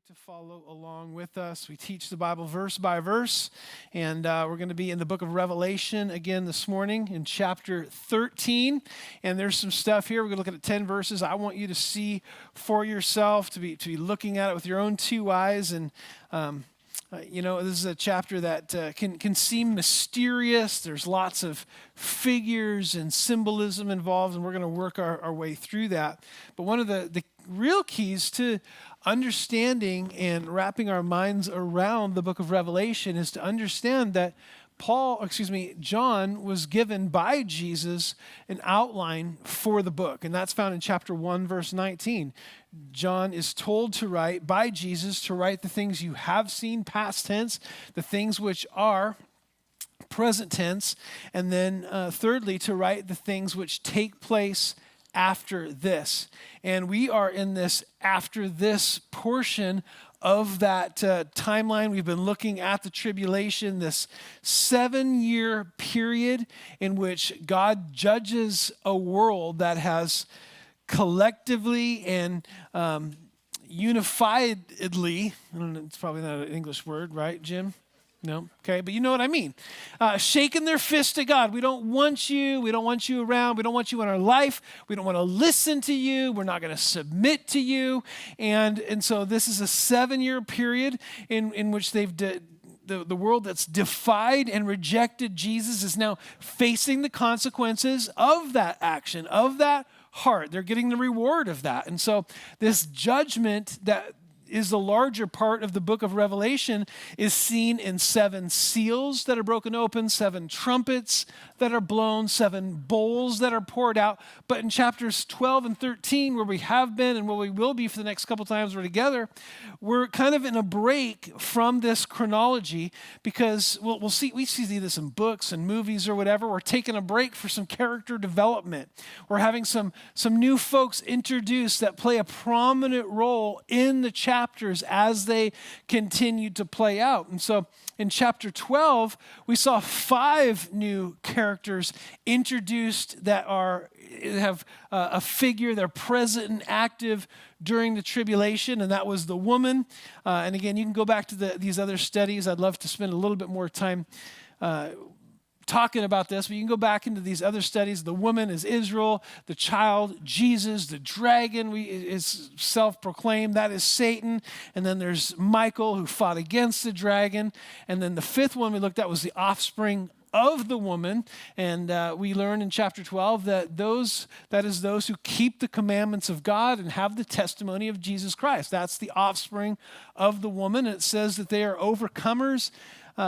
to follow along with us. We teach the Bible verse by verse, and we're going to be in the book of Revelation again this morning in chapter 13. And there's some stuff here. We're going to look at 10 verses. I want you to see for yourself, to be looking at it with your own two eyes. And this is a chapter that can seem mysterious. There's lots of figures and symbolism involved, and we're going to work our way through that. But one of the real keys to understanding and wrapping our minds around the book of Revelation is to understand that John was given by Jesus an outline for the book, and that's found in chapter 1, verse 19. John is told to write by Jesus to write the things you have seen, past tense, the things which are present tense, and then thirdly, to write the things which take place after this. And we are in this after this portion of that timeline. We've been looking at the tribulation, this 7-year period in which God judges a world that has collectively and unifiedly, I don't know, it's probably not an English word, right, Jim? No? Okay, but you know what I mean. Shaking their fist at God. We don't want you. We don't want you around. We don't want you in our life. We don't want to listen to you. We're not going to submit to you. And so this is a 7-year period in which they've the world that's defied and rejected Jesus is now facing the consequences of that action, of that heart. They're getting the reward of that. And so this judgment that is the larger part of the book of Revelation is seen in 7 seals that are broken open, 7 trumpets that are blown, 7 bowls that are poured out. But in chapters 12 and 13, where we have been and where we will be for the next couple times we're together, we're kind of in a break from this chronology because we see this in books and movies or whatever. We're taking a break for some character development. We're having some new folks introduced that play a prominent role in the chapters as they continue to play out. And so in chapter 12, we saw 5 new characters introduced that have a figure, they're present and active during the tribulation, and that was the woman. And again, you can go back to these other studies. I'd love to spend a little bit more time talking about this, but you can go back into these other studies. The woman is Israel, the child, Jesus, the dragon is self-proclaimed, that is Satan, and then there's Michael who fought against the dragon, and then the 5th one we looked at was the offspring of the woman, and we learn in chapter 12 that is those who keep the commandments of God and have the testimony of Jesus Christ. That's the offspring of the woman. It says that they are overcomers.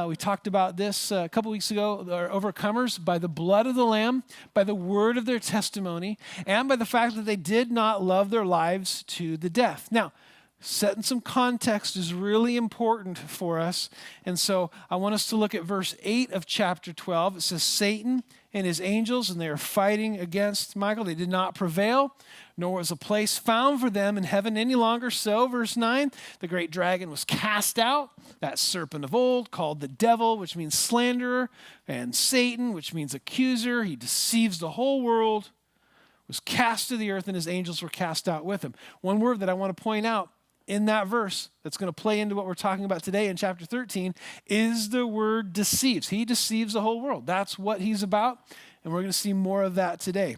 We talked about this a couple weeks ago. They're overcomers by the blood of the Lamb, by the word of their testimony, and by the fact that they did not love their lives to the death. Now, setting some context is really important for us. And so I want us to look at verse 8 of chapter 12. It says, Satan and his angels, and they are fighting against Michael. They did not prevail, nor was a place found for them in heaven any longer. So, verse 9, the great dragon was cast out, that serpent of old, called the devil, which means slanderer, and Satan, which means accuser. He deceives the whole world, was cast to the earth, and his angels were cast out with him. One word that I want to point out in that verse that's going to play into what we're talking about today in chapter 13 is the word deceives. He deceives the whole world. That's what he's about, and we're going to see more of that today.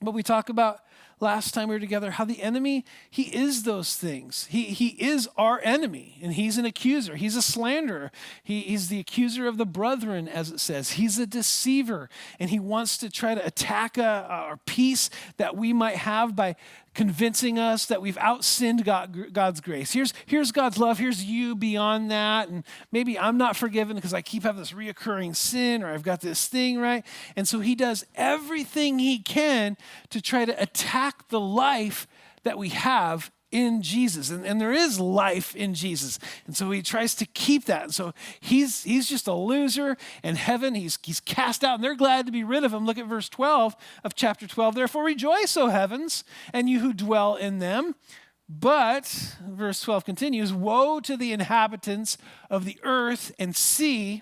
But we talked about last time we were together how the enemy, he is those things. He is our enemy, and he's an accuser. He's a slanderer. He's the accuser of the brethren, as it says. He's a deceiver, and he wants to try to attack our peace that we might have by convincing us that we've outsinned God's grace. Here's God's love. Here's you beyond that. And maybe I'm not forgiven because I keep having this reoccurring sin, or I've got this thing, right? And so he does everything he can to try to attack the life that we have in Jesus. And there is life in Jesus. And so he tries to keep that. And so he's just a loser in heaven. He's cast out, and they're glad to be rid of him. Look at verse 12 of chapter 12. Therefore rejoice, O heavens, and you who dwell in them. But, verse 12 continues, woe to the inhabitants of the earth and sea,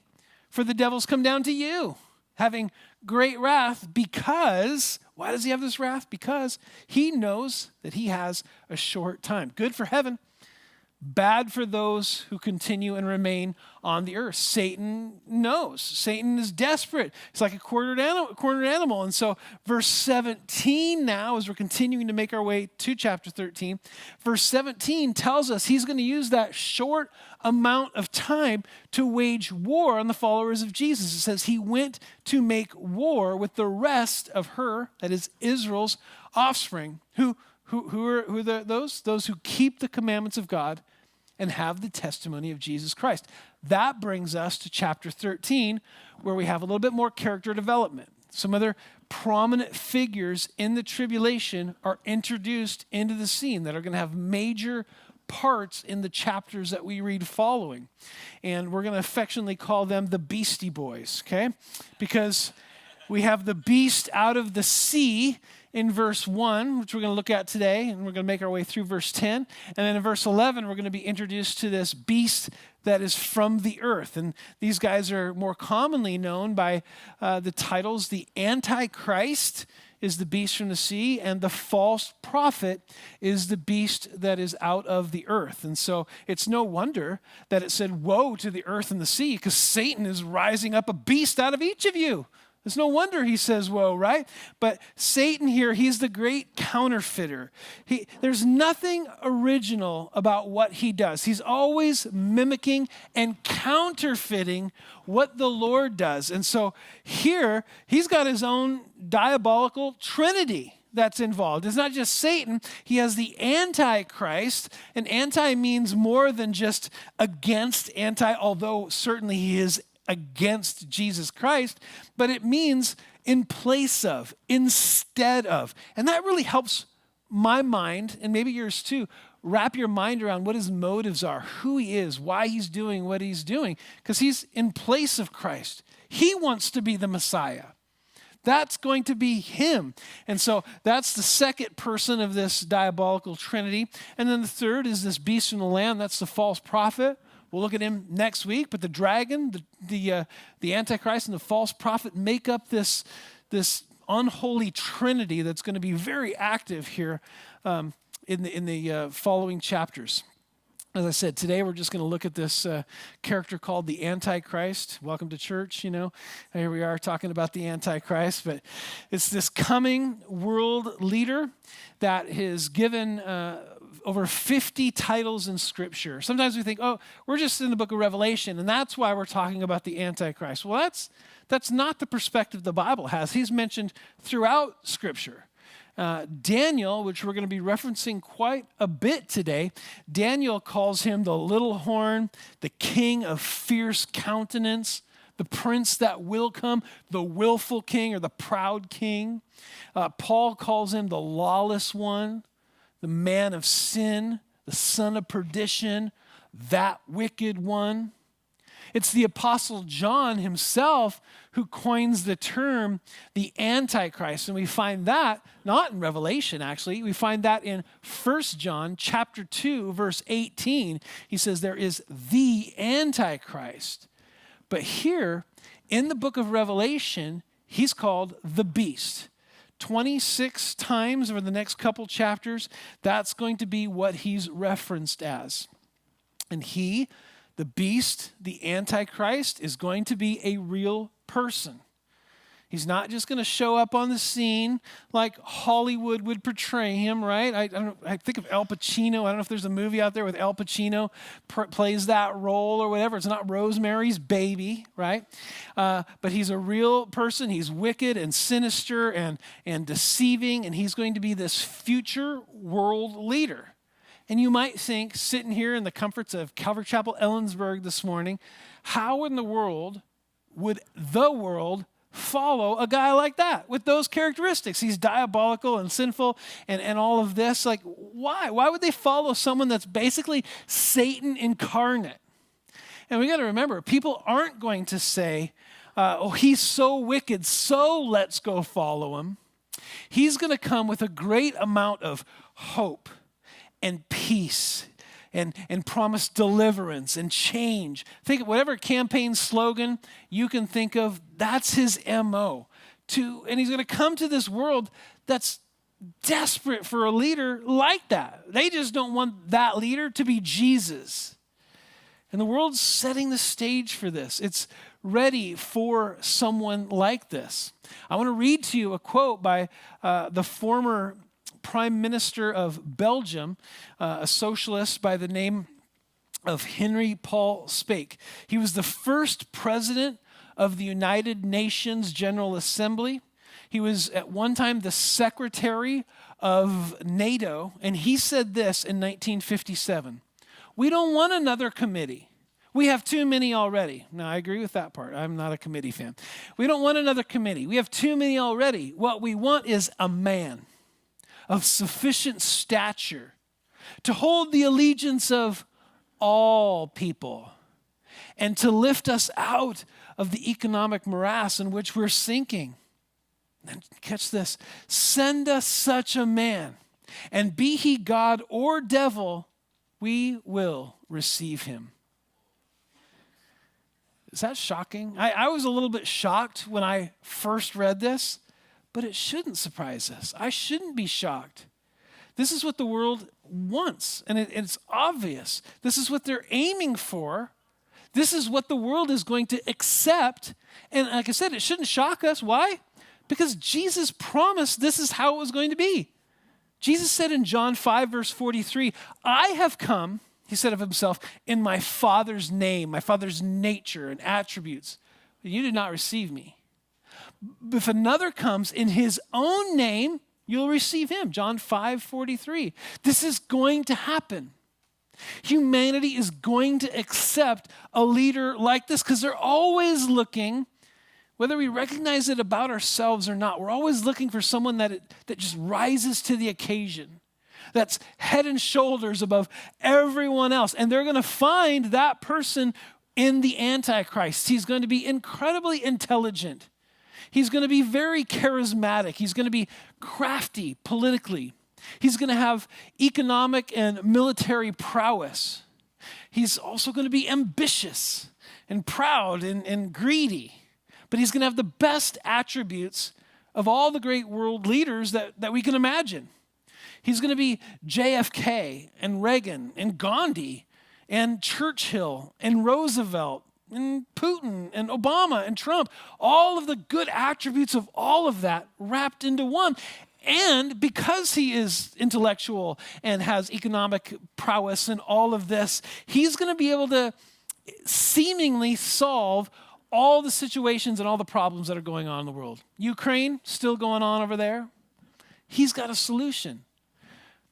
for the devil's come down to you, having great wrath, because, why does he have this wrath? Because he knows that he has a short time. Good for heaven, bad for those who continue and remain on the earth. Satan knows. Satan is desperate. It's like a cornered animal. And so verse 17 now, as we're continuing to make our way to chapter 13, verse 17 tells us he's going to use that short amount of time to wage war on the followers of Jesus. It says he went to make war with the rest of her, that is Israel's offspring, who are those? Those who keep the commandments of God and have the testimony of Jesus Christ. That brings us to chapter 13, where we have a little bit more character development. Some other prominent figures in the tribulation are introduced into the scene that are going to have major parts in the chapters that we read following. And we're going to affectionately call them the Beastie Boys, okay? Because we have the beast out of the sea in verse 1, which we're going to look at today, and we're going to make our way through verse 10. And then in verse 11, we're going to be introduced to this beast that is from the earth. And these guys are more commonly known by the titles, the Antichrist is the beast from the sea, and the false prophet is the beast that is out of the earth. And so it's no wonder that it said, woe to the earth and the sea, because Satan is rising up a beast out of each of you. It's no wonder he says, whoa, right? But Satan here, he's the great counterfeiter. There's nothing original about what he does. He's always mimicking and counterfeiting what the Lord does. And so here, he's got his own diabolical trinity that's involved. It's not just Satan. He has the Antichrist, and anti means more than just against anti, although certainly he is against Jesus Christ, but it means in place of, instead of. And that really helps my mind, and maybe yours too, wrap your mind around what his motives are, who he is, why he's doing what he's doing, because he's in place of Christ. He wants to be the Messiah. That's going to be him. And so that's the second person of this diabolical trinity. And then the third is this beast from the land. That's the false prophet. We'll look at him next week, but the dragon, the Antichrist, and the false prophet make up this unholy trinity that's going to be very active here in the following chapters. As I said, today we're just going to look at this character called the Antichrist. Welcome to church, you know. Here we are talking about the Antichrist, but it's this coming world leader that is given over 50 titles in Scripture. Sometimes we think, oh, we're just in the book of Revelation, and that's why we're talking about the Antichrist. Well, that's not the perspective the Bible has. He's mentioned throughout Scripture. Daniel, which we're going to be referencing quite a bit today, Daniel calls him the little horn, the king of fierce countenance, the prince that will come, the willful king or the proud king. Paul calls him the lawless one, the man of sin, the son of perdition, that wicked one. It's the Apostle John himself who coins the term the Antichrist. And we find that not in Revelation, actually. We find that in 1 John chapter 2, verse 18. He says there is the Antichrist. But here in the book of Revelation, he's called the beast. 26 times over the next couple chapters, that's going to be what he's referenced as. And he, the beast, the Antichrist, is going to be a real person. He's not just going to show up on the scene like Hollywood would portray him, right? I think of Al Pacino. I don't know if there's a movie out there with Al Pacino plays that role or whatever. It's not Rosemary's Baby, right? But he's a real person. He's wicked and sinister and deceiving, and he's going to be this future world leader. And you might think, sitting here in the comforts of Calvary Chapel, Ellensburg this morning, how in the world would the world follow a guy like that with those characteristics? He's diabolical and sinful and all of this. Like, why? Why would they follow someone that's basically Satan incarnate? And we got to remember, people aren't going to say, oh, he's so wicked, so let's go follow him. He's going to come with a great amount of hope and peace and promise deliverance and change. Think of whatever campaign slogan you can think of, that's his MO. And he's going to come to this world that's desperate for a leader like that. They just don't want that leader to be Jesus. And the world's setting the stage for this. It's ready for someone like this. I want to read to you a quote by the former Prime Minister of Belgium, a socialist by the name of Henry Paul Spake. He was the first president of the United Nations General Assembly. He was at one time the secretary of NATO, and he said this in 1957. We don't want another committee. We have too many already. Now, I agree with that part. I'm not a committee fan. We don't want another committee. We have too many already. What we want is a man of sufficient stature to hold the allegiance of all people and to lift us out of the economic morass in which we're sinking. And catch this. Send us such a man, and be he God or devil, we will receive him. Is that shocking? I was a little bit shocked when I first read this, but it shouldn't surprise us. I shouldn't be shocked. This is what the world wants, and it's obvious. This is what they're aiming for. This is what the world is going to accept. And like I said, it shouldn't shock us. Why? Because Jesus promised this is how it was going to be. Jesus said in John 5, verse 43, I have come, he said of himself, in my Father's name, my Father's nature and attributes. But you did not receive me. If another comes in his own name, you'll receive him. John 5, 43. This is going to happen. Humanity is going to accept a leader like this because they're always looking, whether we recognize it about ourselves or not, we're always looking for someone that just rises to the occasion, that's head and shoulders above everyone else. And they're going to find that person in the Antichrist. He's going to be incredibly intelligent. He's going to be very charismatic. He's going to be crafty politically. He's going to have economic and military prowess. He's also going to be ambitious and proud and greedy. But he's going to have the best attributes of all the great world leaders that we can imagine. He's going to be JFK and Reagan and Gandhi and Churchill and Roosevelt and Putin and Obama and Trump. All of the good attributes of all of that wrapped into one. And because he is intellectual and has economic prowess and all of this, he's going to be able to seemingly solve all the situations and all the problems that are going on in the world. Ukraine, still going on over there. He's got a solution.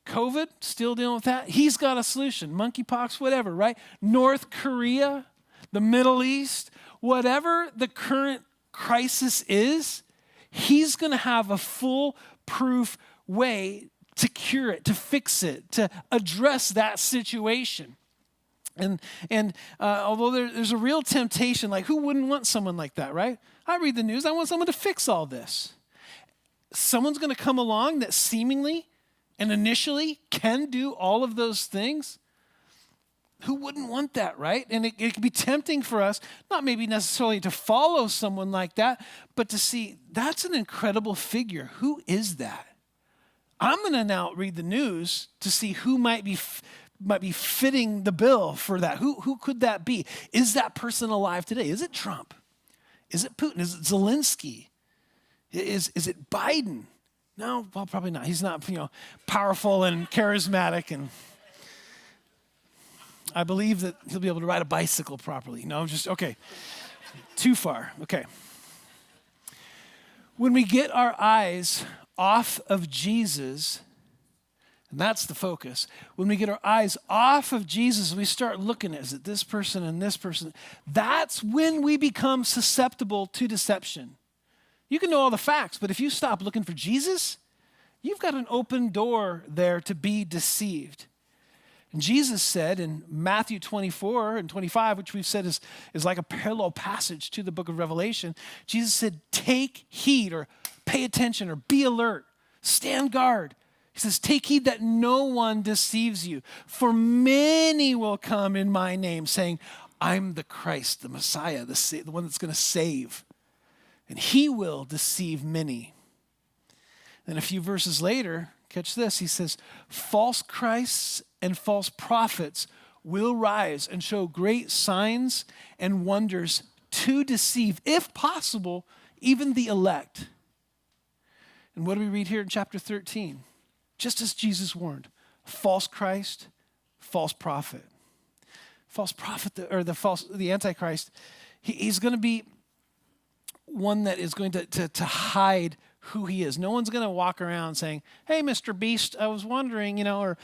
COVID, still dealing with that. He's got a solution. Monkeypox, whatever, right? North Korea, the Middle East, whatever the current crisis is, he's going to have a foolproof way to cure it, to fix it, to address that situation. And although there's a real temptation, like who wouldn't want someone like that, right? I read the news, I want someone to fix all this. Someone's going to come along that seemingly and initially can do all of those things. Who wouldn't want that, right? And it can be tempting for us, not maybe necessarily to follow someone like that, but to see that's an incredible figure. Who is that? I'm going to now read the news to see who might be fitting the bill for that. Who could that be? Is that person alive today? Is it Trump? Is it Putin? Is it Zelensky? Is it Biden? No, well, probably not. He's not, powerful and charismatic, and I believe that he'll be able to ride a bicycle properly. No, okay. Too far. Okay. When we get our eyes off of Jesus, and that's the focus. When we get our eyes off of Jesus, we start looking at, is it this person and this person? That's when we become susceptible to deception. You can know all the facts, but if you stop looking for Jesus, you've got an open door there to be deceived. And Jesus said in Matthew 24 and 25, which we've said is like a parallel passage to the book of Revelation, Jesus said, take heed or pay attention or be alert, stand guard. He says, take heed that no one deceives you, for many will come in my name saying, I'm the Christ, the Messiah, the one that's going to save. And he will deceive many. Then a few verses later, catch this, he says, false Christs and false prophets will rise and show great signs and wonders to deceive, if possible, even the elect. And what do we read here in chapter 13? Just as Jesus warned, false Christ, false prophet. False prophet, the Antichrist, he's going to be one that is going to hide who he is. No one's going to walk around saying, hey, Mr. Beast, I was wondering, or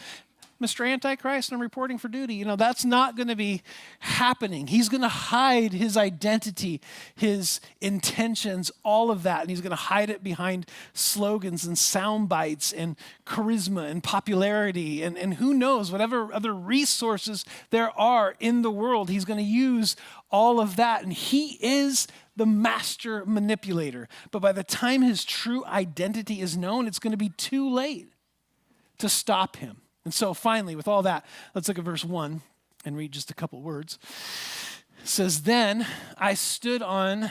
Mr. Antichrist, I'm reporting for duty. That's not going to be happening. He's going to hide his identity, his intentions, all of that. And he's going to hide it behind slogans and sound bites and charisma and popularity. And who knows, whatever other resources there are in the world, he's going to use all of that. And he is the master manipulator. But by the time his true identity is known, it's going to be too late to stop him. And so finally, with all that, let's look at verse 1 and read just a couple words. It says, then I stood on,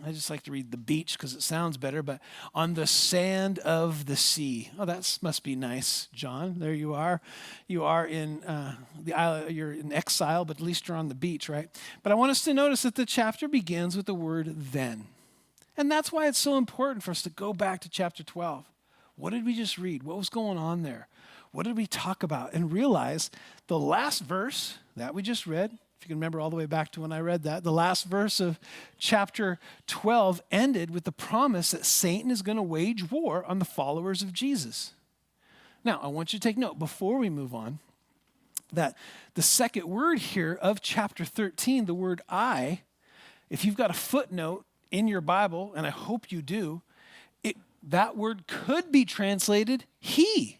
I just like to read the beach because it sounds better, but on the sand of the sea. Oh, that must be nice, John. There you are. You are in the island, you're in exile, but at least you're on the beach, right? But I want us to notice that the chapter begins with the word then. And that's why it's so important for us to go back to chapter 12. What did we just read? What was going on there? What did we talk about? And realize the last verse that we just read, if you can remember all the way back to when I read that, the last verse of chapter 12 ended with the promise that Satan is going to wage war on the followers of Jesus. Now, I want you to take note before we move on that the second word here of chapter 13, the word I, if you've got a footnote in your Bible, and I hope you do, that word could be translated he.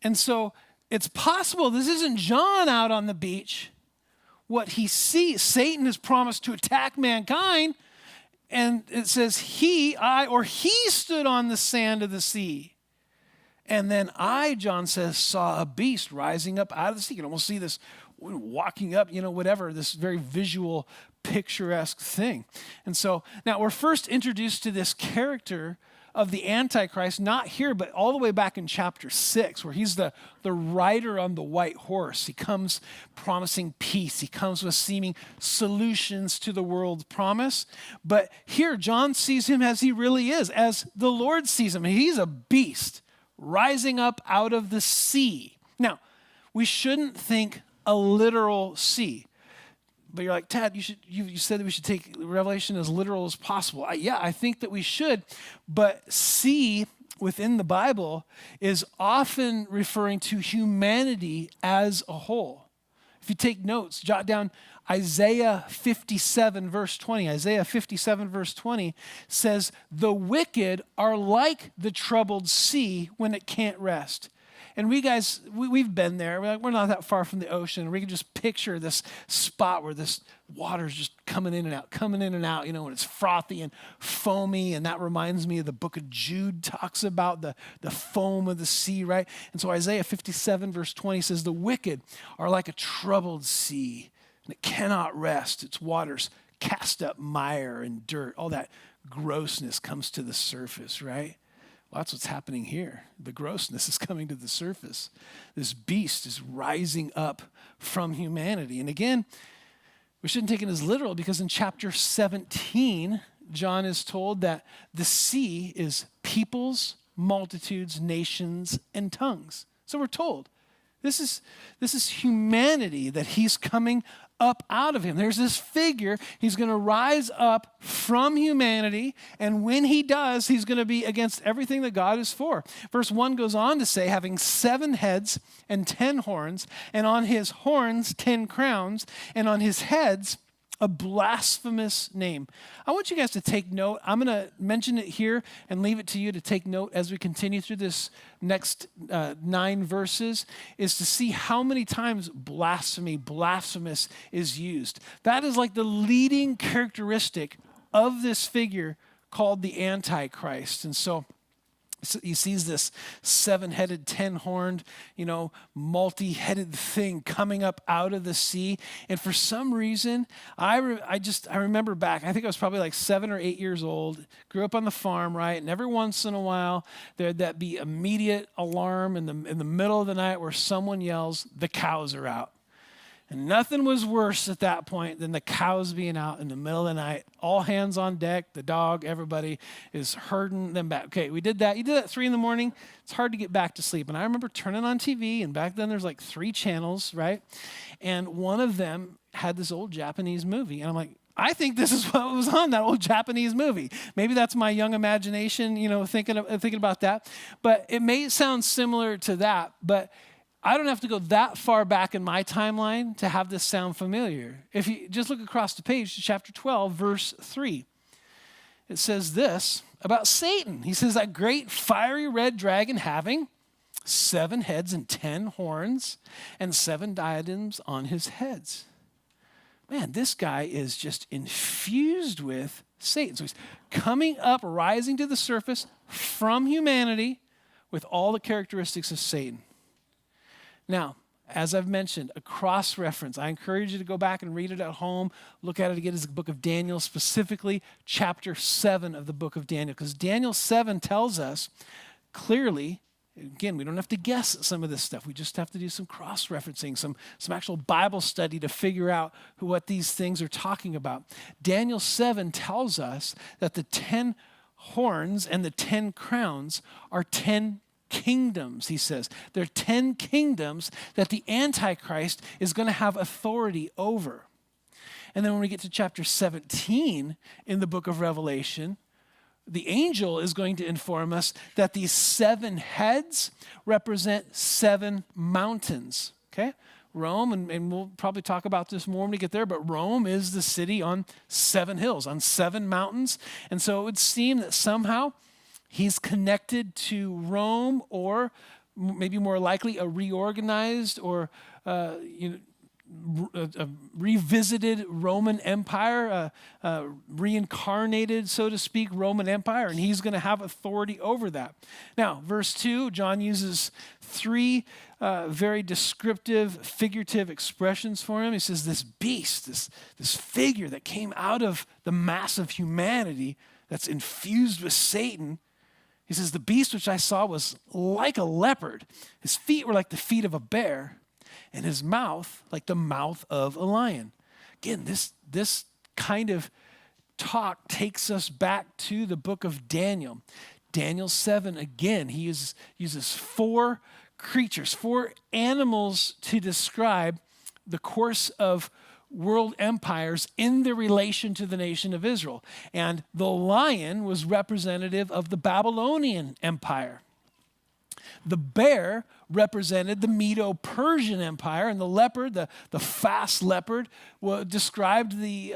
And so it's possible this isn't John out on the beach. What he sees, Satan has promised to attack mankind. And it says he stood on the sand of the sea. And then John says, saw a beast rising up out of the sea. You can almost see this walking up, whatever, this very visual, picturesque thing. And so now we're first introduced to this character of the Antichrist, not here, but all the way back in chapter 6, where he's the rider on the white horse. He comes promising peace. He comes with seeming solutions to the world's promise. But here, John sees him as he really is, as the Lord sees him. He's a beast rising up out of the sea. Now, we shouldn't think a literal sea. But you're like, Tad, you said that we should take Revelation as literal as possible. I think that we should. But sea within the Bible is often referring to humanity as a whole. If you take notes, jot down Isaiah 57 verse 20. Isaiah 57 verse 20 says, the wicked are like the troubled sea when it can't rest. And we've been there. We're not that far from the ocean. We can just picture this spot where this water's just coming in and out, when it's frothy and foamy. And that reminds me of the book of Jude talks about the foam of the sea, right? And so Isaiah 57 verse 20 says, the wicked are like a troubled sea, and it cannot rest. Its waters cast up mire and dirt. All that grossness comes to the surface, right? Well, that's what's happening here. The grossness is coming to the surface. This beast is rising up from humanity. And again, we shouldn't take it as literal because in chapter 17, John is told that the sea is peoples, multitudes, nations, and tongues. So we're told this is humanity that he's coming up out of him. There's this figure. He's going to rise up from humanity. And when he does, he's going to be against everything that God is for. Verse 1 goes on to say, having 7 heads and 10 horns, and on his horns 10 crowns, and on his heads a blasphemous name. I want you guys to take note. I'm going to mention it here and leave it to you to take note as we continue through this next 9 verses, is to see how many times blasphemous is used. That is like the leading characteristic of this figure called the Antichrist. And so He sees this 7-headed, 10-horned, multi-headed thing coming up out of the sea. And for some reason, I remember back, I think I was probably like 7 or 8 years old, grew up on the farm, right? And every once in a while, there'd that be immediate alarm in the middle of the night where someone yells, "The cows are out." And nothing was worse at that point than the cows being out in the middle of the night. All hands on deck, the dog, everybody is herding them back. Okay, we did that. You did that at 3 a.m. It's hard to get back to sleep. And I remember turning on TV, and back then there's like 3 channels, right? And one of them had this old Japanese movie. And I'm like, I think this is what was on that old Japanese movie. Maybe that's my young imagination, thinking about that. But it may sound similar to that, but I don't have to go that far back in my timeline to have this sound familiar. If you just look across the page to chapter 12, verse 3, it says this about Satan. He says, that great fiery red dragon having 7 heads and 10 horns and 7 diadems on his heads. Man, this guy is just infused with Satan. So he's coming up, rising to the surface from humanity with all the characteristics of Satan. Now, as I've mentioned, a cross-reference. I encourage you to go back and read it at home. Look at it again as the book of Daniel, specifically chapter 7 of the book of Daniel. Because Daniel 7 tells us clearly, again, we don't have to guess at some of this stuff. We just have to do some cross-referencing, some actual Bible study to figure out what these things are talking about. Daniel 7 tells us that the 10 horns and the 10 crowns are 10 kingdoms, he says. They're 10 kingdoms that the Antichrist is going to have authority over. And then when we get to chapter 17 in the book of Revelation, the angel is going to inform us that these 7 heads represent 7 mountains, okay? Rome, and we'll probably talk about this more when we get there, but Rome is the city on 7 hills, on 7 mountains. And so it would seem that somehow he's connected to Rome, or maybe more likely a reorganized or a revisited Roman Empire, reincarnated, so to speak, Roman Empire, and he's going to have authority over that. Now, verse 2, John uses 3 very descriptive, figurative expressions for him. He says, this beast, this figure that came out of the mass of humanity that's infused with Satan, he says, the beast which I saw was like a leopard. His feet were like the feet of a bear, and his mouth like the mouth of a lion. Again, this kind of talk takes us back to the book of Daniel. Daniel 7, again, he uses 4 creatures, 4 animals to describe the course of world empires in their relation to the nation of Israel. And the lion was representative of the Babylonian Empire. The bear represented the Medo-Persian Empire, and the leopard, the fast leopard, described the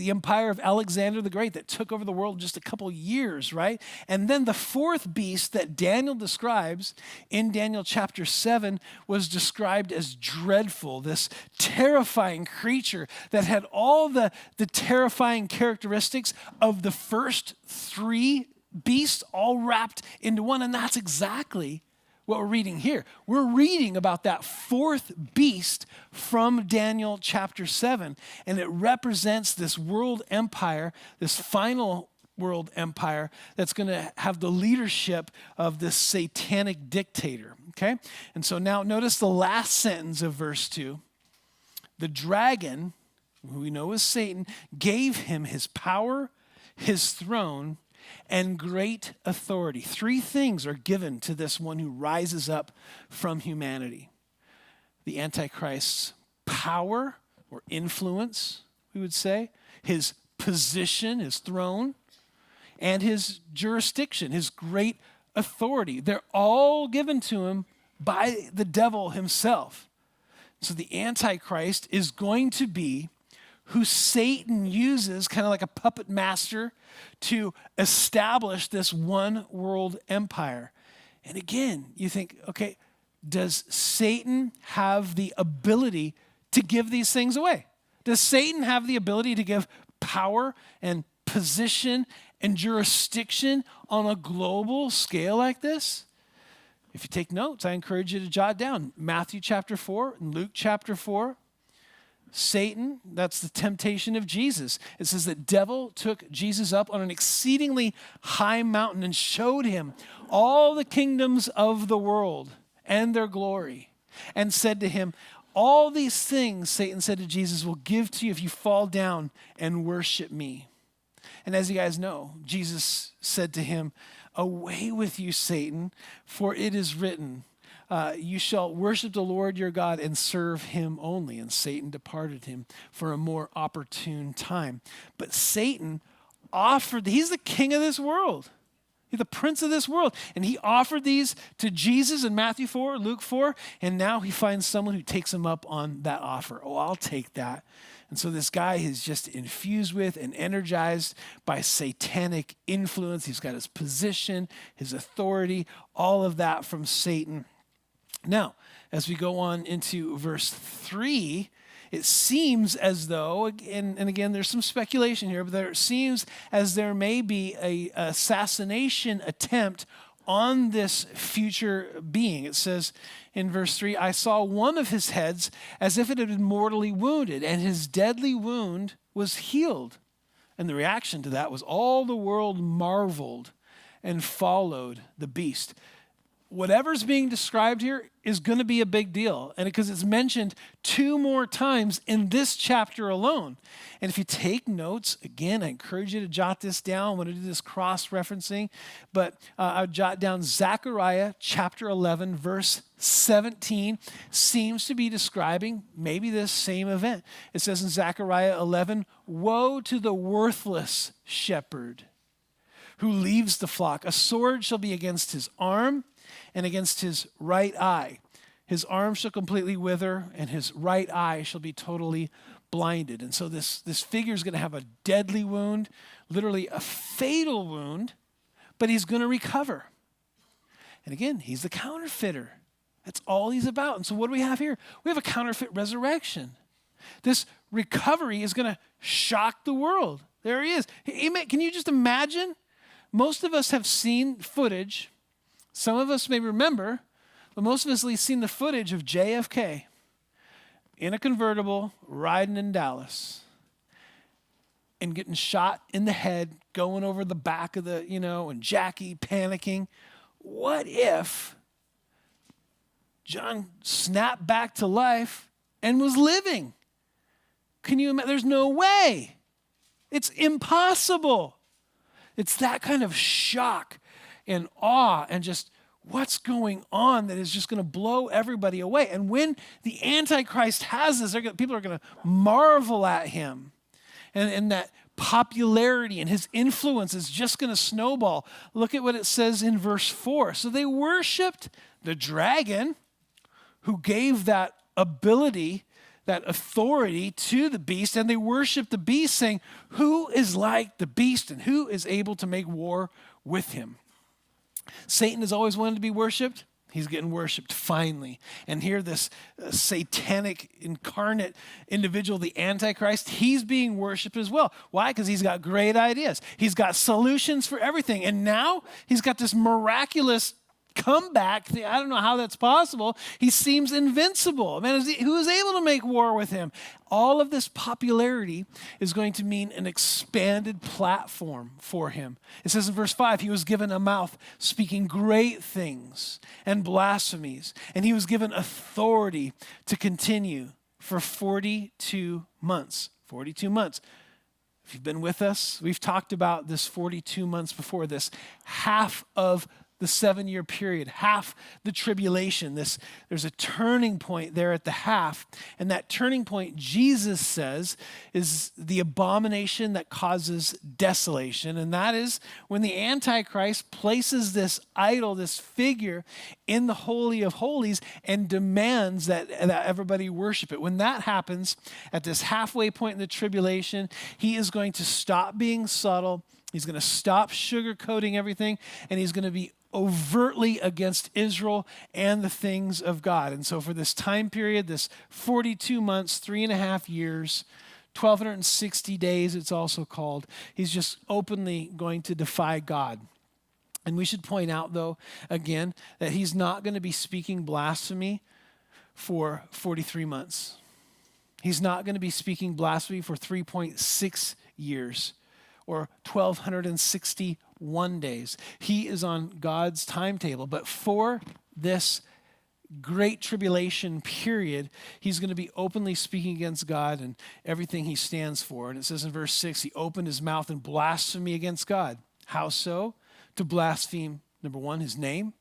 empire of Alexander the Great that took over the world in just a couple years, right? And then the 4th beast that Daniel describes in Daniel chapter 7 was described as dreadful, this terrifying creature that had all the terrifying characteristics of the first 3 beasts all wrapped into one, and that's exactly what we're reading here. We're reading about that 4th beast from Daniel chapter 7, and it represents this world empire, this final world empire that's going to have the leadership of this satanic dictator, okay? And so now notice the last sentence of verse 2. The dragon, who we know is Satan, gave him his power, his throne, and great authority. 3 things are given to this one who rises up from humanity. The Antichrist's power or influence, we would say, his position, his throne, and his jurisdiction, his great authority. They're all given to him by the devil himself. So the Antichrist is going to be who Satan uses kind of like a puppet master to establish this one world empire. And again, you think, okay, does Satan have the ability to give these things away? Does Satan have the ability to give power and position and jurisdiction on a global scale like this? If you take notes, I encourage you to jot down Matthew chapter 4 and Luke chapter 4. Satan, that's the temptation of Jesus. It says that devil took Jesus up on an exceedingly high mountain and showed him all the kingdoms of the world and their glory, and said to him, all these things, Satan said to Jesus, will give to you if you fall down and worship me. And as you guys know, Jesus said to him, away with you, Satan, for it is written, you shall worship the Lord your God and serve him only. And Satan departed him for a more opportune time. But Satan offered, he's the king of this world. He's the prince of this world. And he offered these to Jesus in Matthew 4, Luke 4. And now he finds someone who takes him up on that offer. Oh, I'll take that. And so this guy is just infused with and energized by satanic influence. He's got his position, his authority, all of that from Satan. Now, as we go on into verse 3, it seems as though, and again, there's some speculation here, but it seems as there may be an assassination attempt on this future being. It says in verse 3, I saw one of his heads as if it had been mortally wounded, and his deadly wound was healed. And the reaction to that was all the world marveled and followed the beast. Whatever's being described here is going to be a big deal. And because it's mentioned 2 more times in this chapter alone. And if you take notes, again, I encourage you to jot this down. I'm going to do this cross-referencing. But I'll jot down Zechariah chapter 11, verse 17 seems to be describing maybe this same event. It says in Zechariah 11, woe to the worthless shepherd who leaves the flock. A sword shall be against his arm, and against his right eye. His arm shall completely wither, and his right eye shall be totally blinded. And so this figure is going to have a deadly wound, literally a fatal wound, but he's going to recover. And again, he's the counterfeiter. That's all he's about. And so what do we have here? We have a counterfeit resurrection. This recovery is going to shock the world. There he is. Amen. Can you just imagine? Most of us have seen footage. Some of us may remember, but most of us at least seen the footage of JFK in a convertible riding in Dallas and getting shot in the head, going over the back of the, and Jackie panicking. What if John snapped back to life and was living? Can you imagine? There's no way. It's impossible. It's that kind of shock and awe and just what's going on that is just going to blow everybody away. And when the Antichrist has this, people are going to marvel at him. And that popularity and his influence is just going to snowball. Look at what it says in verse 4. So they worshiped the dragon who gave that ability, that authority to the beast, and they worshiped the beast, saying, who is like the beast and who is able to make war with him? Satan has always wanted to be worshiped. He's getting worshiped finally. And here this satanic incarnate individual, the Antichrist, he's being worshiped as well. Why? Because he's got great ideas. He's got solutions for everything. And now he's got this miraculous comeback. I don't know how that's possible. He seems invincible. Man, who is able to make war with him? All of this popularity is going to mean an expanded platform for him. It says in verse 5, he was given a mouth speaking great things and blasphemies, and he was given authority to continue for 42 months. 42 months. If you've been with us, we've talked about this 42 months before this. Half of the 7-year period, half the tribulation. There's a turning point there at the half. And that turning point, Jesus says, is the abomination that causes desolation. And that is when the Antichrist places this idol, this figure, in the Holy of Holies and demands that everybody worship it. When that happens, at this halfway point in the tribulation, he is going to stop being subtle. He's going to stop sugarcoating everything, and he's going to be overtly against Israel and the things of God. And so for this time period, this 42 months, 3.5 years, 1260 days, it's also called. He's just openly going to defy God. And we should point out, though, again, that he's not going to be speaking blasphemy for 43 months. He's not going to be speaking blasphemy for 3.6 years or 1261 days. He is on God's timetable. But for this great tribulation period, he's going to be openly speaking against God and everything he stands for. And it says in verse 6, he opened his mouth in blasphemy against God. How so? To blaspheme, number one, his name.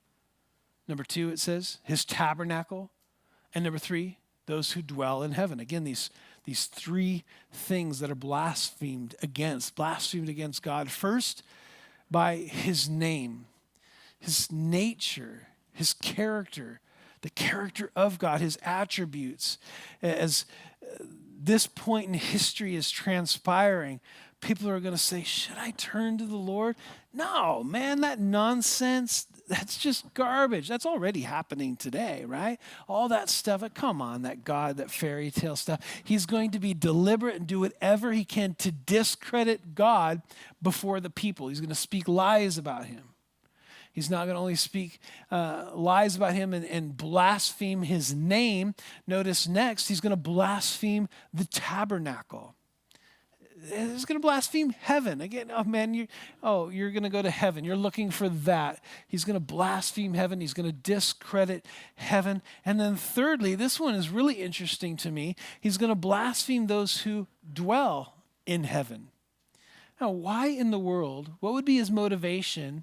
Number two, it says, his tabernacle. And number three, those who dwell in heaven. Again, these three things that are blasphemed against God. First, by his name, his nature, his character, the character of God, his attributes. As this point in history is transpiring, people are going to say, should I turn to the Lord? No, man, that nonsense, that's just garbage. That's already happening today, right? All that stuff, come on, that God, that fairy tale stuff. He's going to be deliberate and do whatever he can to discredit God before the people. He's going to speak lies about him. He's not going to only speak lies about him and blaspheme his name. Notice next, he's going to blaspheme the tabernacle. He's going to blaspheme heaven. Again, oh man, you're going to go to heaven. You're looking for that. He's going to blaspheme heaven. He's going to discredit heaven. And then thirdly, this one is really interesting to me. He's going to blaspheme those who dwell in heaven. Now, why in the world, what would be his motivation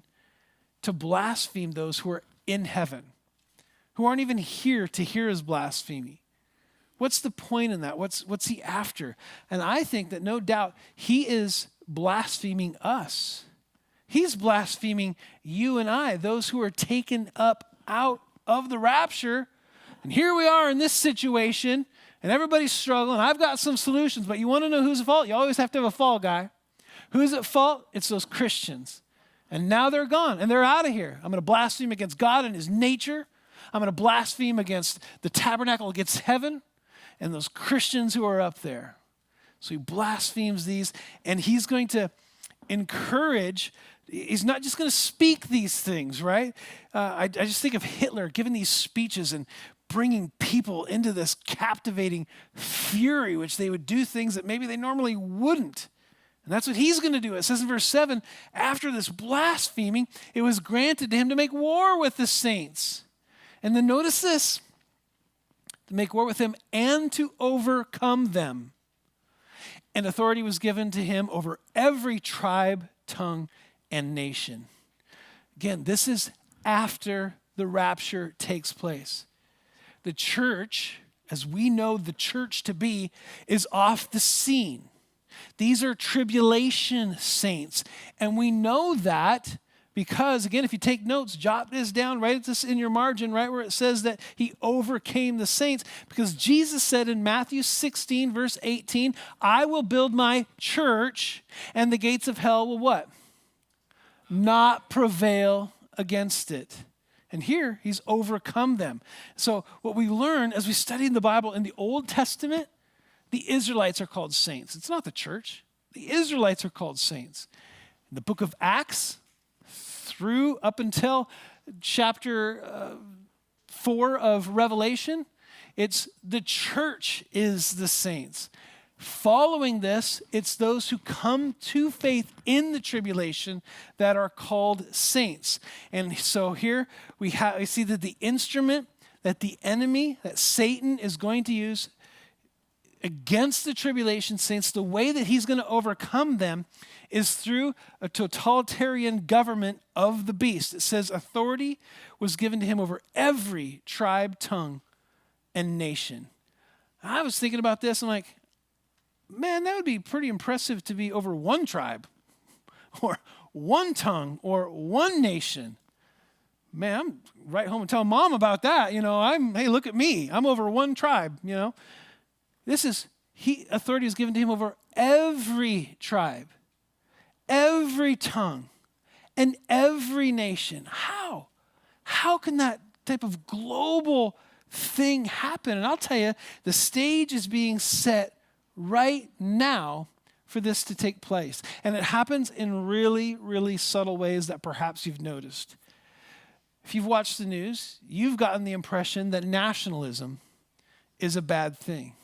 to blaspheme those who are in heaven, who aren't even here to hear his blasphemy? What's the point in that? What's he after? And I think that no doubt he is blaspheming us. He's blaspheming you and I, those who are taken up out of the rapture. And here we are in this situation, and everybody's struggling. I've got some solutions, but you want to know who's at fault? You always have to have a fall guy. Who's at fault? It's those Christians. And now they're gone, and they're out of here. I'm going to blaspheme against God and his nature. I'm going to blaspheme against the tabernacle, against heaven, and those Christians who are up there. So he blasphemes these, and he's going to encourage. He's not just going to speak these things, right? I just think of Hitler giving these speeches and bringing people into this captivating fury, which they would do things that maybe they normally wouldn't. And that's what he's going to do. It says in verse 7, after this blaspheming, it was granted to him to make war with the saints. And then notice this, to make war with them and to overcome them. And authority was given to him over every tribe, tongue, and nation. Again, this is after the rapture takes place. The church, as we know the church to be, is off the scene. These are tribulation saints. And we know that because, again, if you take notes, jot this down, write this in your margin, right where it says that he overcame the saints. Because Jesus said in Matthew 16, verse 18, I will build my church, and the gates of hell will what? Not prevail against it. And here, he's overcome them. So what we learn as we study in the Bible in the Old Testament, the Israelites are called saints. It's not the church. The Israelites are called saints. In the book of Acts, through up until chapter 4 of Revelation, it's the church is the saints. Following this, it's those who come to faith in the tribulation that are called saints. And so here we see that the instrument that the enemy, that Satan is going to use against the tribulation saints, the way that he's going to overcome them is through a totalitarian government of the beast. It says authority was given to him over every tribe, tongue, and nation. I was thinking about this. I'm like, man, that would be pretty impressive to be over one tribe or one tongue or one nation. Man, I'm right home and tell mom about that. Hey, look at me. I'm over one tribe, authority is given to him over every tribe, every tongue, and every nation. How? How can that type of global thing happen? And I'll tell you, the stage is being set right now for this to take place. And it happens in really, really subtle ways that perhaps you've noticed. If you've watched the news, you've gotten the impression that nationalism is a bad thing.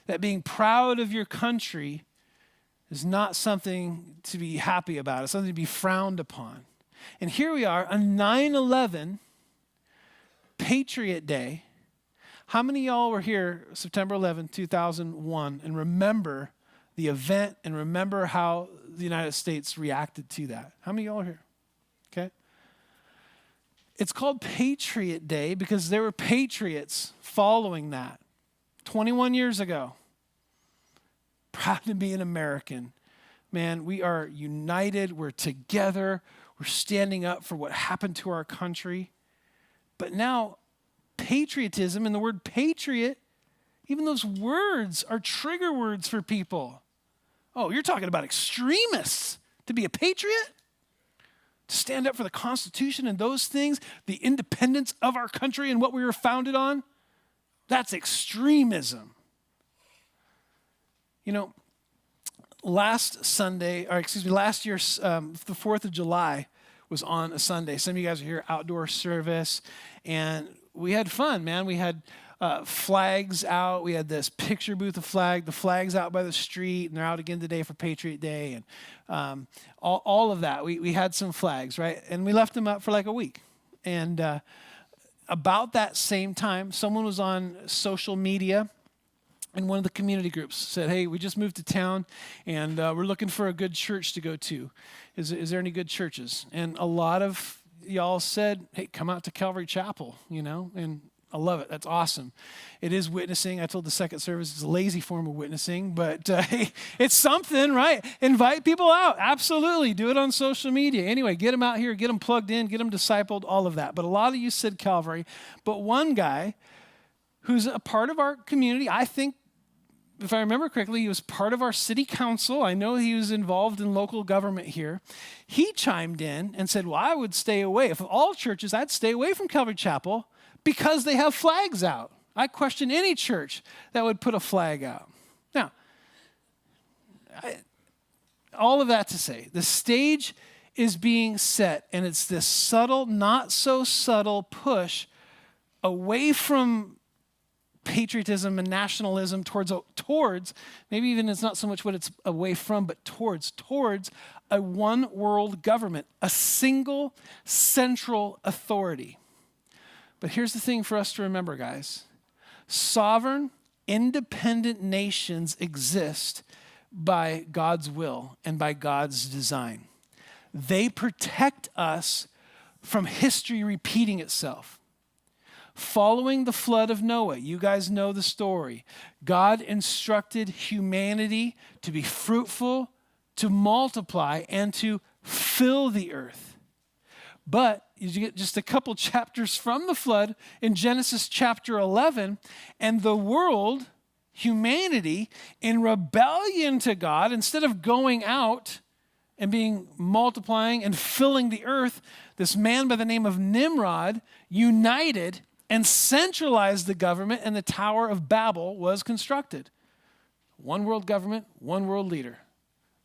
That being proud of your country is not something to be happy about. It's something to be frowned upon. And here we are on 9/11, Patriot Day. How many of y'all were here September 11, 2001 and remember the event and remember how the United States reacted to that? How many of y'all are here? Okay. It's called Patriot Day because there were patriots following that 21 years ago. Proud to be an American. Man, we are united. We're together. We're standing up for what happened to our country. But now, patriotism and the word patriot, even those words are trigger words for people. Oh, you're talking about extremists. To be a patriot? To stand up for the Constitution and those things, the independence of our country and what we were founded on? That's extremism. You know, last year, the 4th of July was on a Sunday. Some of you guys are here, outdoor service, and we had fun, man. We had flags out. We had this picture booth of the flags out by the street, and they're out again today for Patriot Day, and all of that. We had some flags, right? And we left them up for like a week. And about that same time, someone was on social media, and one of the community groups said, hey, we just moved to town, and we're looking for a good church to go to. Is there any good churches? And a lot of y'all said, hey, come out to Calvary Chapel, and I love it. That's awesome. It is witnessing. I told the second service it's a lazy form of witnessing, but hey, it's something, right? Invite people out. Absolutely. Do it on social media. Anyway, get them out here, get them plugged in, get them discipled, all of that. But a lot of you said Calvary. But one guy who's a part of our community, I think, if I remember correctly, he was part of our city council. I know he was involved in local government here. He chimed in and said, well, I would stay away. If all churches, I'd stay away from Calvary Chapel because they have flags out. I question any church that would put a flag out. Now, all of that to say, the stage is being set, and it's this subtle, not so subtle push away from patriotism and nationalism towards maybe even it's not so much what it's away from, but towards a one world government, a single central authority. But here's the thing for us to remember, guys. Sovereign, independent nations exist by God's will and by God's design. They protect us from history repeating itself. Following the flood of Noah, you guys know the story. God instructed humanity to be fruitful, to multiply, and to fill the earth. But you get just a couple chapters from the flood in Genesis chapter 11, and the world, humanity, in rebellion to God, instead of going out and multiplying and filling the earth, this man by the name of Nimrod united and centralized the government, and the Tower of Babel was constructed. One world government, one world leader.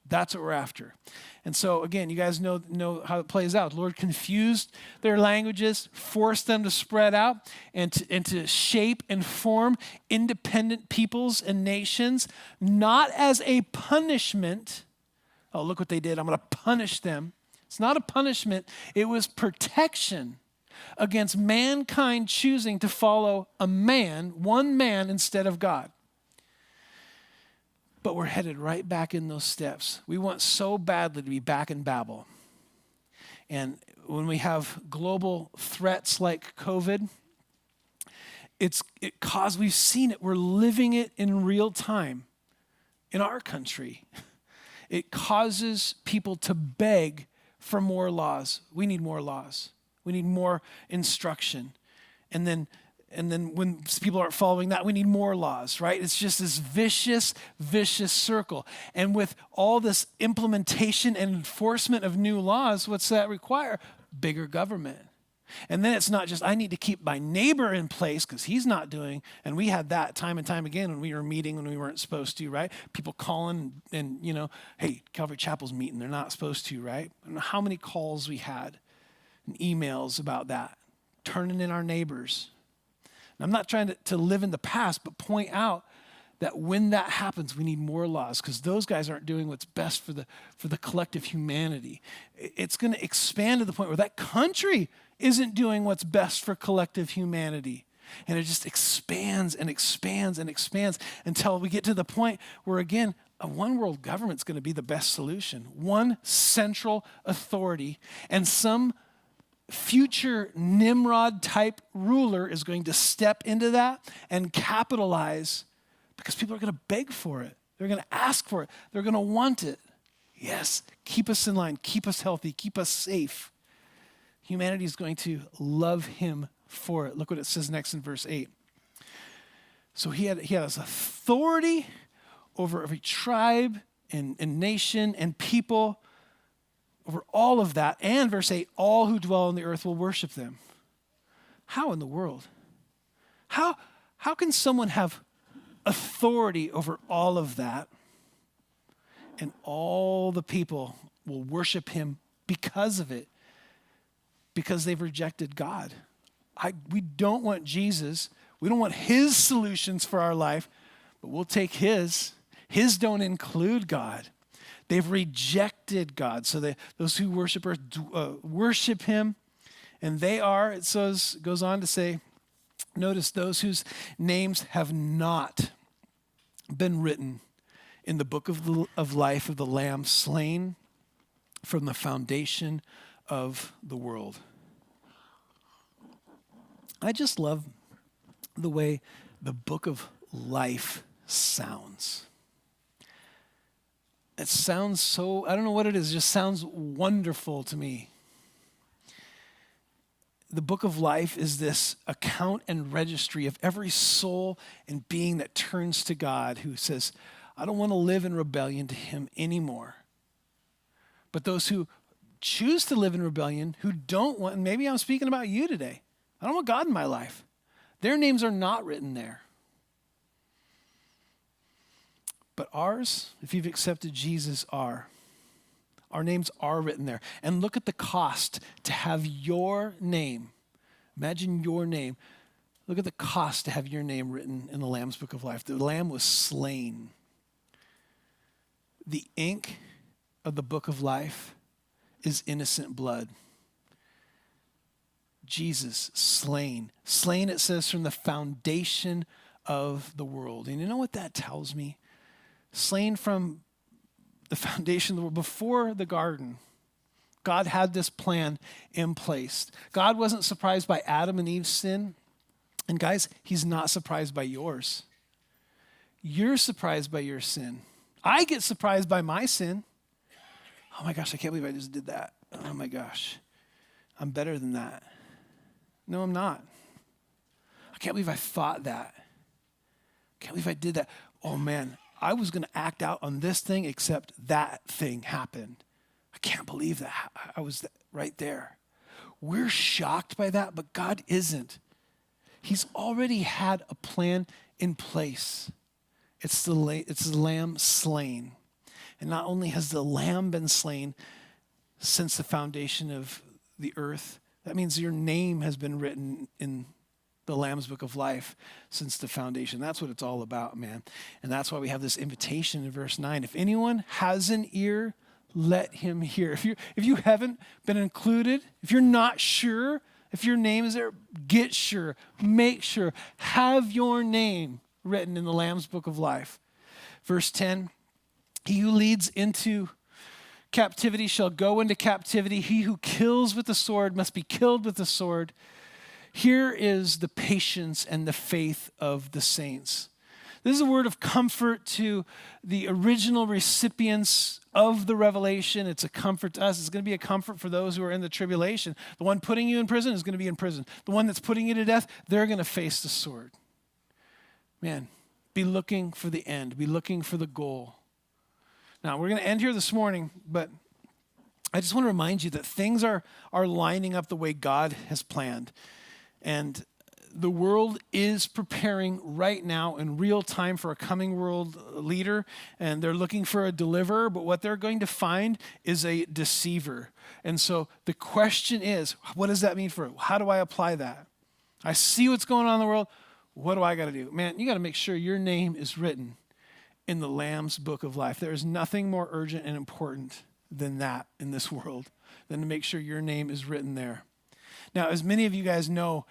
That's what we're after. And so, again, you guys know how it plays out. The Lord confused their languages, forced them to spread out, and to shape and form independent peoples and nations, not as a punishment. Oh, look what they did. I'm going to punish them. It's not a punishment. It was protection against mankind choosing to follow one man instead of God. But we're headed right back in those steps. We want so badly to be back in Babel. And when we have global threats like COVID, we've seen it. We're living it in real time in our country. It causes people to beg for more laws. We need more laws. We need more instruction. And then when people aren't following that, we need more laws, right? It's just this vicious circle. And with all this implementation and enforcement of new laws, what's that require? Bigger government. And then it's not just, I need to keep my neighbor in place because he's not doing, and we had that time and time again when we were meeting when we weren't supposed to, right? People calling and hey, Calvary Chapel's meeting, they're not supposed to, right? I don't know how many calls we had and emails about that, turning in our neighbors. And I'm not trying to live in the past, but point out that when that happens, we need more laws because those guys aren't doing what's best for the collective humanity. It's going to expand to the point where that country isn't doing what's best for collective humanity. And it just expands and expands and expands until we get to the point where, again, a one world government's going to be the best solution. One central authority, and some future Nimrod type ruler is going to step into that and capitalize because people are going to beg for it. They're going to ask for it. They're going to want it. Yes, keep us in line, keep us healthy, keep us safe. Humanity is going to love him for it. Look what it says next in verse 8. So he has authority over every tribe and nation and people, over all of that. And verse 8, all who dwell on the earth will worship them. How in the world? How can someone have authority over all of that and all the people will worship him because of it? Because they've rejected God. We don't want Jesus. We don't want his solutions for our life, but we'll take his. His don't include God. They've rejected God. So those who worship earth worship him, and they are, it says, goes on to say, notice those whose names have not been written in the book of life of the Lamb slain from the foundation of the world. I just love the way the book of life sounds. It sounds so, I don't know what it is, it just sounds wonderful to me. The book of life is this account and registry of every soul and being that turns to God, who says, I don't want to live in rebellion to him anymore. But those who choose to live in rebellion, who don't want, and maybe I'm speaking about you today. I don't want God in my life. Their names are not written there. But ours, if you've accepted Jesus, are. Our names are written there. And look at the cost to have your name. Imagine your name. Look at the cost to have your name written in the Lamb's Book of Life. The Lamb was slain. The ink of the Book of Life is innocent blood. Jesus slain. Slain, it says, from the foundation of the world. And you know what that tells me? Slain from the foundation of the world. Before the garden, God had this plan in place. God wasn't surprised by Adam and Eve's sin. And guys, he's not surprised by yours. You're surprised by your sin. I get surprised by my sin. Oh my gosh, I can't believe I just did that. Oh my gosh, I'm better than that. No, I'm not. I can't believe I thought that. I can't believe I did that. Oh man, I was going to act out on this thing except that thing happened. I can't believe that. I was right there. We're shocked by that, but God isn't. He's already had a plan in place. It's the lamb slain. And not only has the lamb been slain since the foundation of the earth, that means your name has been written in the Lamb's Book of Life since the foundation. That's what it's all about, man. And that's why we have this invitation in verse 9. If anyone has an ear, let him hear. If you haven't been included, if you're not sure, if your name is there, get sure, make sure, have your name written in the Lamb's Book of Life. Verse 10, he who leads into captivity shall go into captivity. He who kills with the sword must be killed with the sword. Here is the patience and the faith of the saints. This is a word of comfort to the original recipients of the revelation. It's a comfort to us. It's going to be a comfort for those who are in the tribulation. The one putting you in prison is going to be in prison. The one that's putting you to death, they're going to face the sword. Man, be looking for the end. Be looking for the goal. Now, we're going to end here this morning, but I just want to remind you that things are lining up the way God has planned. And the world is preparing right now in real time for a coming world leader, and they're looking for a deliverer, but what they're going to find is a deceiver. And so the question is, what does that mean for it? How do I apply that? I see what's going on in the world. What do I got to do? Man, you got to make sure your name is written in the Lamb's book of life. There is nothing more urgent and important than that in this world, than to make sure your name is written there. Now, as many of you guys know,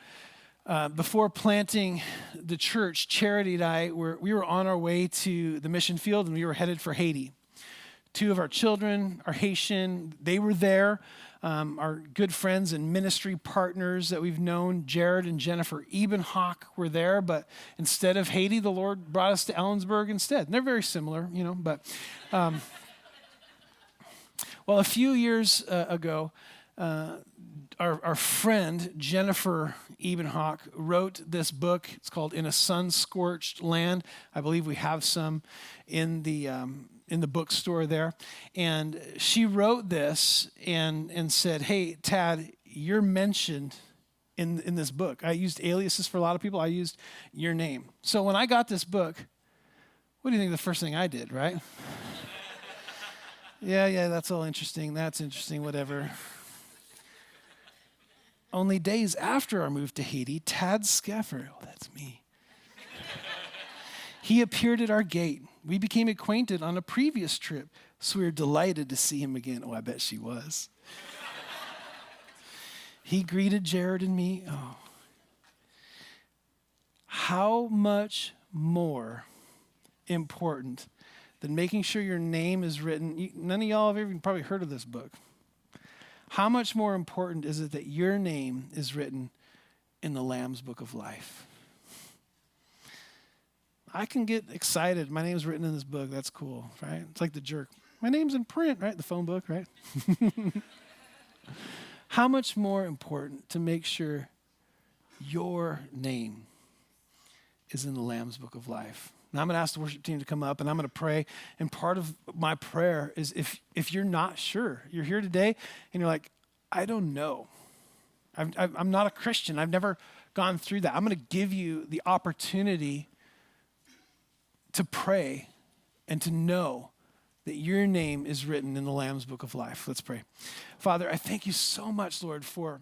before planting the church, Charity and I, we were on our way to the mission field, and we were headed for Haiti. Two of our children are Haitian. They were there. Our good friends and ministry partners that we've known, Jared and Jennifer Ebenhock, were there. But instead of Haiti, the Lord brought us to Ellensburg instead. And they're very similar, but well, a few years ago, our friend Jennifer Ebenhock wrote this book. It's called In a Sun-Scorched Land. I believe we have some in the bookstore there. And she wrote this and said, hey, Tad, you're mentioned in this book. I used aliases for a lot of people. I used your name. So when I got this book, what do you think the first thing I did, right? Yeah, that's all interesting. That's interesting, whatever. Only days after our move to Haiti, Tad Scheffer, that's me, he appeared at our gate. We became acquainted on a previous trip, so we were delighted to see him again. Oh, I bet she was. He greeted Jared and me. Oh, how much more important than making sure your name is written. None of y'all have even probably heard of this book. How much more important is it that your name is written in the Lamb's book of life? I can get excited. My name's written in this book. That's cool, right? It's like the jerk. My name's in print, right? The phone book, right? How much more important to make sure your name is in the Lamb's book of life? Now I'm going to ask the worship team to come up, and I'm going to pray. And part of my prayer is if you're not sure, you're here today, and you're like, I don't know. I'm not a Christian. I've never gone through that. I'm going to give you the opportunity to pray and to know that your name is written in the Lamb's book of life. Let's pray. Father, I thank you so much, Lord, for